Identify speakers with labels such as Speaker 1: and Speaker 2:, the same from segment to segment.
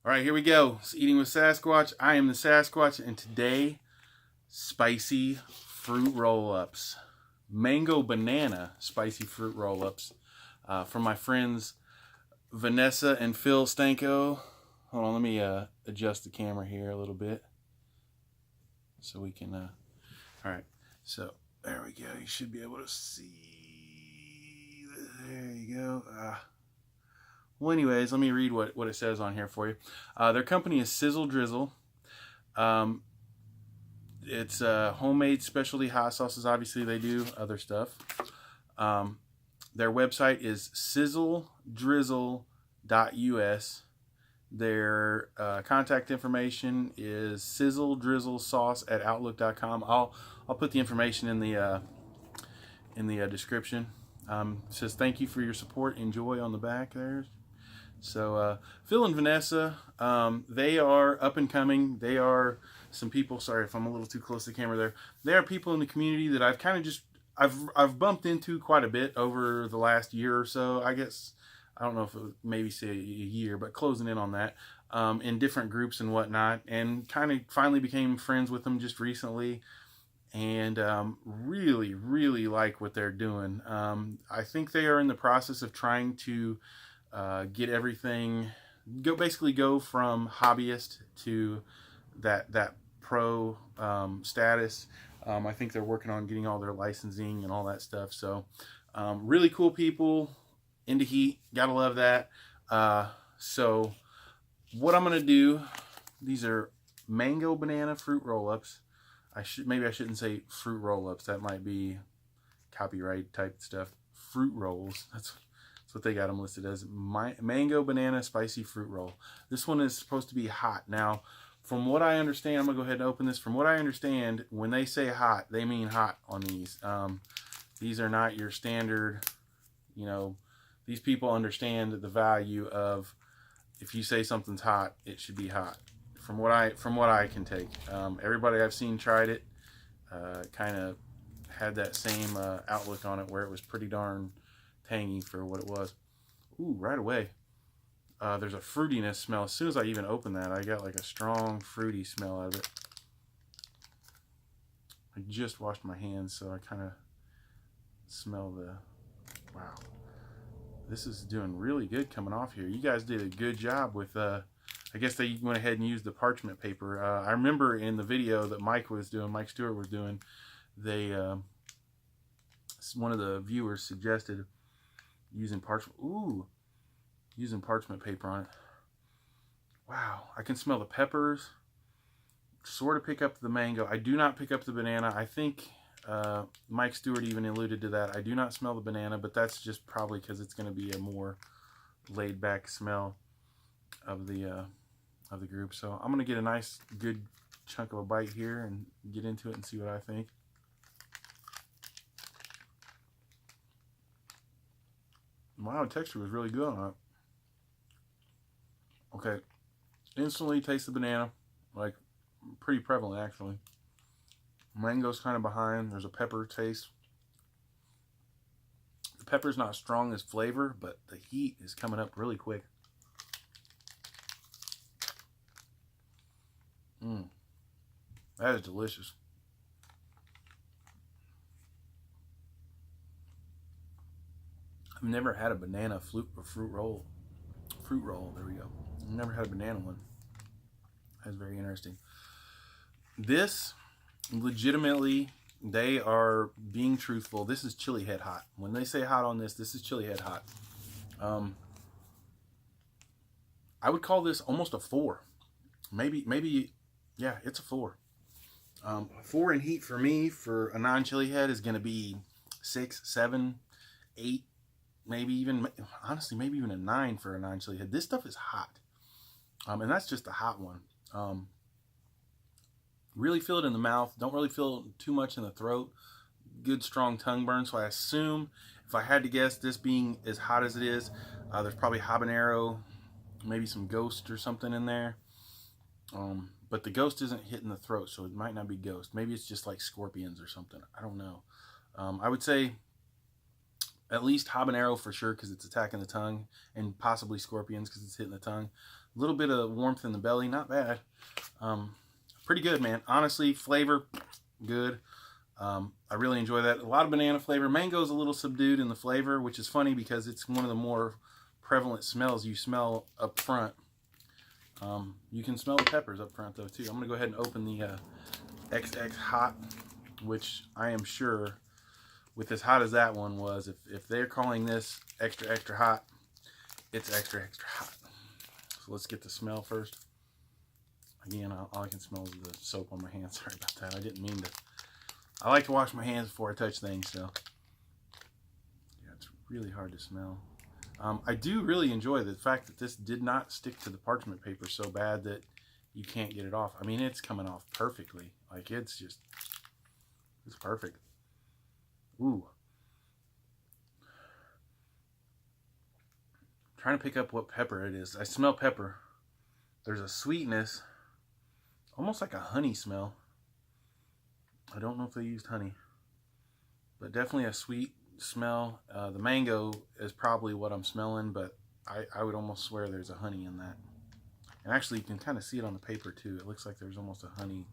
Speaker 1: All right, here we go. It's Eating with Sasquatch. I am the Sasquatch, and today, spicy fruit roll-ups. Mango banana spicy fruit roll-ups from my friends Vanessa and Phil Stanko. Hold on, let me adjust the camera here a little bit so we can... all right, so there we go. You should be able to see. There you go. Well, anyways, let me read what it says on here for you. Their company is Sizzle Drizzle. It's homemade specialty hot sauces. Obviously, they do other stuff. Their website is sizzledrizzle.us. Their contact information is sizzledrizzlesauce@outlook.com. I'll put the information in the description. It says thank you for your support. Enjoy on the back there. So Phil and Vanessa, they are up and coming. They are some people. Sorry if I'm a little too close to the camera there. They are people in the community that I've kind of just I've bumped into quite a bit over the last year or so. I guess I don't know if it was maybe say a year, but closing in on that in different groups and whatnot, and kind of finally became friends with them just recently. And really like what they're doing. I think they are in the process of trying to get everything, basically go from hobbyist to that pro status. I think they're working on getting all their licensing and all that stuff. So really cool people, into heat, gotta love that. So what I'm gonna do, these are mango banana fruit roll-ups. Maybe I shouldn't say fruit roll-ups. That might be copyright type stuff. Fruit rolls. That's what they got them listed as. Mango banana spicy fruit roll. This one is supposed to be hot. Now, from what I understand, I'm gonna go ahead and open this. From what I understand, when they say hot, they mean hot on these. These are not your standard. You know, these people understand the value of if you say something's hot, it should be hot. From what I can take, everybody I've seen tried it, kind of had that same outlook on it, where it was pretty darn tangy for what it was. Ooh, right away, there's a fruitiness smell. As soon as I even opened that, I got like a strong fruity smell out of it. I just washed my hands, so I kind of smell the... Wow, this is doing really good coming off here. You guys did a good job with... I guess they went ahead and used the parchment paper. I remember in the video that Mike Stewart was doing, they one of the viewers suggested using parchment paper on it. Wow, I can smell the peppers. Sort of pick up the mango. I do not pick up the banana. I think Mike Stewart even alluded to that. I do not smell the banana, but that's just probably because it's going to be a more laid back smell of the group. So I'm gonna get a nice good chunk of a bite here and get into it and see what I think. Wow, the texture was really good on it. Okay, instantly taste the banana, like pretty prevalent actually. Mango's kind of behind. There's a pepper taste. The pepper's not strong as flavor, but the heat is coming up really quick. That is delicious. I've never had a banana fruit roll. There we go. I've never had a banana one. That's very interesting. This, legitimately, they are being truthful. This is chili head hot. When they say hot on this, this is chili head hot. I would call this almost a 4. Maybe. Yeah, it's a 4. 4 in heat for me for a non-chili head is going to be 6, 7, 8, maybe even, honestly, maybe even a 9 for a non-chili head. This stuff is hot. And that's just the hot one. Really feel it in the mouth. Don't really feel too much in the throat. Good strong tongue burn. So I assume, if I had to guess, this being as hot as it is, there's probably habanero, maybe some ghost or something in there. But the ghost isn't hitting the throat, so it might not be ghost. Maybe it's just like scorpions or something. I don't know. I would say at least habanero for sure, because it's attacking the tongue, and possibly scorpions because it's hitting the tongue. A little bit of warmth in the belly, not bad. Pretty good, man. Honestly, flavor, good. I really enjoy that. A lot of banana flavor. Mango's a little subdued in the flavor, which is funny because it's one of the more prevalent smells you smell up front. You can smell the peppers up front though too. I'm gonna go ahead and open the XX Hot, which I am sure, with as hot as that one was, if they're calling this extra extra hot, it's extra extra hot. So let's get the smell first. Again, all I can smell is the soap on my hands. Sorry about that. I didn't mean to. I like to wash my hands before I touch things, so yeah, it's really hard to smell. I do really enjoy the fact that this did not stick to the parchment paper so bad that you can't get it off. I mean, it's coming off perfectly. Like, it's perfect. Ooh. I'm trying to pick up what pepper it is. I smell pepper. There's a sweetness, almost like a honey smell. I don't know if they used honey, but definitely a sweet smell. The mango is probably what I'm smelling, but I would almost swear there's a honey in that. And actually, you can kind of see it on the paper too. It looks like there's almost a honey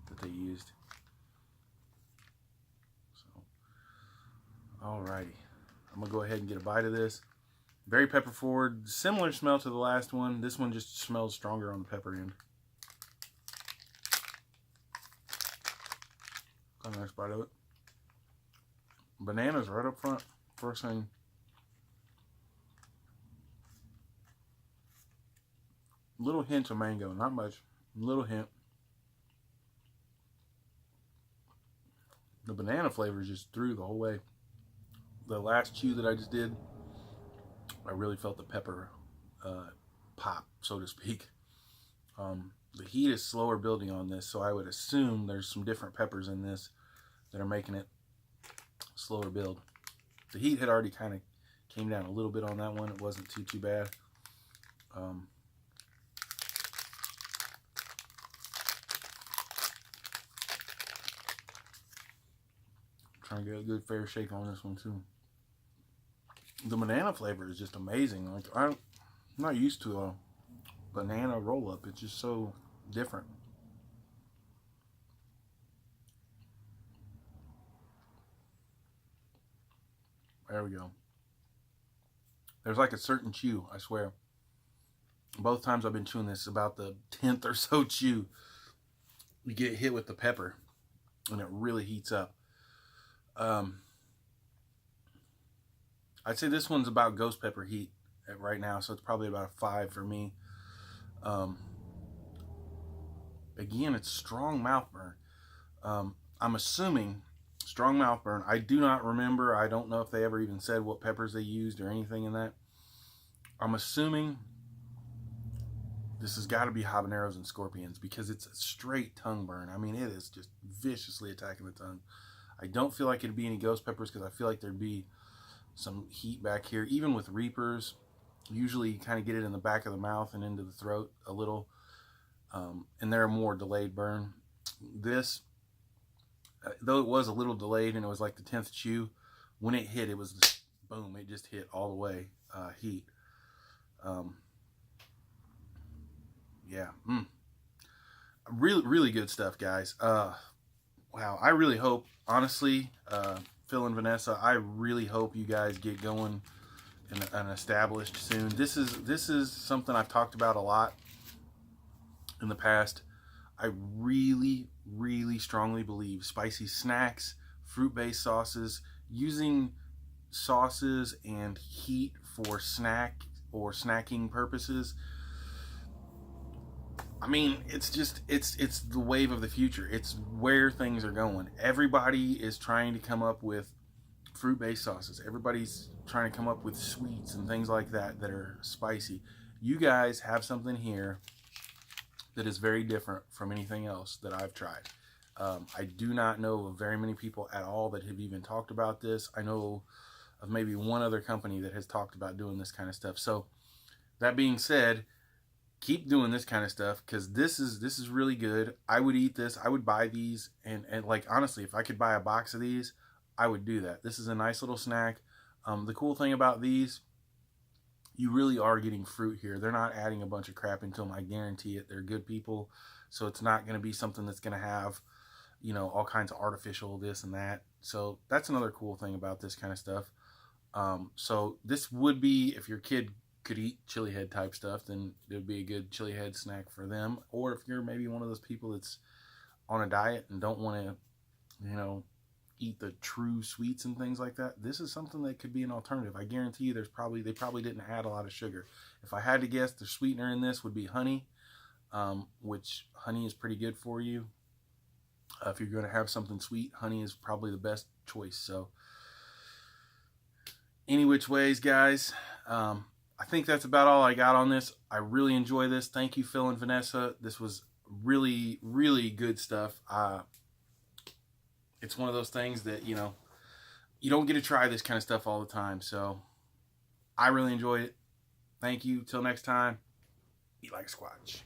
Speaker 1: that they used. So, alrighty. I'm gonna go ahead and get a bite of this. Very pepper forward. Similar smell to the last one. This one just smells stronger on the pepper end. Got a nice bite of it. Bananas right up front. First thing. Little hints of mango, not much. Little hint. The banana flavor is just through the whole way. The last chew that I just did, I really felt the pepper pop, so to speak. The heat is slower building on this, so I would assume there's some different peppers in this that are making it slower build. The heat had already kind of came down a little bit on that one. It wasn't too bad. Trying to get a good fair shake on this one too. The banana flavor is just amazing. Like, I'm not used to a banana roll-up. It's just so different. There we go. There's like a certain chew, I swear. Both times I've been chewing this, about the 10th or so chew, you get hit with the pepper and it really heats up. I'd say this one's about ghost pepper heat right now, so it's probably about a 5 for me. Again, it's strong mouth burn. I'm assuming strong mouth burn. I do not remember. I don't know if they ever even said what peppers they used or anything in that. I'm assuming this has got to be habaneros and scorpions because it's a straight tongue burn. I mean, it is just viciously attacking the tongue. I don't feel like it'd be any ghost peppers because I feel like there'd be some heat back here. Even with reapers, usually you kind of get it in the back of the mouth and into the throat a little. And they're a more delayed burn. This, though it was a little delayed and it was like the 10th chew, when it hit, it was just, boom, it just hit all the way, heat. Yeah. Really good stuff, guys. Wow, I really hope, honestly, Phil and Vanessa, I really hope you guys get going and established soon. This is something I've talked about a lot in the past. I really strongly believe spicy snacks, fruit-based sauces, using sauces and heat for snack or snacking purposes. I mean, it's the wave of the future. It's where things are going. Everybody is trying to come up with fruit-based sauces. Everybody's trying to come up with sweets and things like that that are spicy. You guys have something here that is very different from anything else that I've tried. I do not know of very many people at all that have even talked about this. I know of maybe one other company that has talked about doing this kind of stuff. So that being said, keep doing this kind of stuff because this is really good. I would eat this. I would buy these, and like, honestly, if I could buy a box of these, I would do that. This is a nice little snack. The cool thing about these, you really are getting fruit here. They're not adding a bunch of crap into them. I guarantee it. They're good people. So it's not going to be something that's going to have, you know, all kinds of artificial this and that. So that's another cool thing about this kind of stuff. So this would be, if your kid could eat chili head type stuff, then it would be a good chili head snack for them. Or if you're maybe one of those people that's on a diet and don't want to, you know, eat the true sweets and things like that, this is something that could be an alternative. I guarantee you they probably didn't add a lot of sugar. If I had to guess, the sweetener in this would be honey, which honey is pretty good for you. If you're going to have something sweet, honey is probably the best choice. So any which ways, guys, I think that's about all I got on this. I really enjoy this. Thank you, Phil and Vanessa. This was really, really good stuff. It's one of those things that, you know, you don't get to try this kind of stuff all the time. So I really enjoyed it. Thank you. Till next time, eat like a squatch.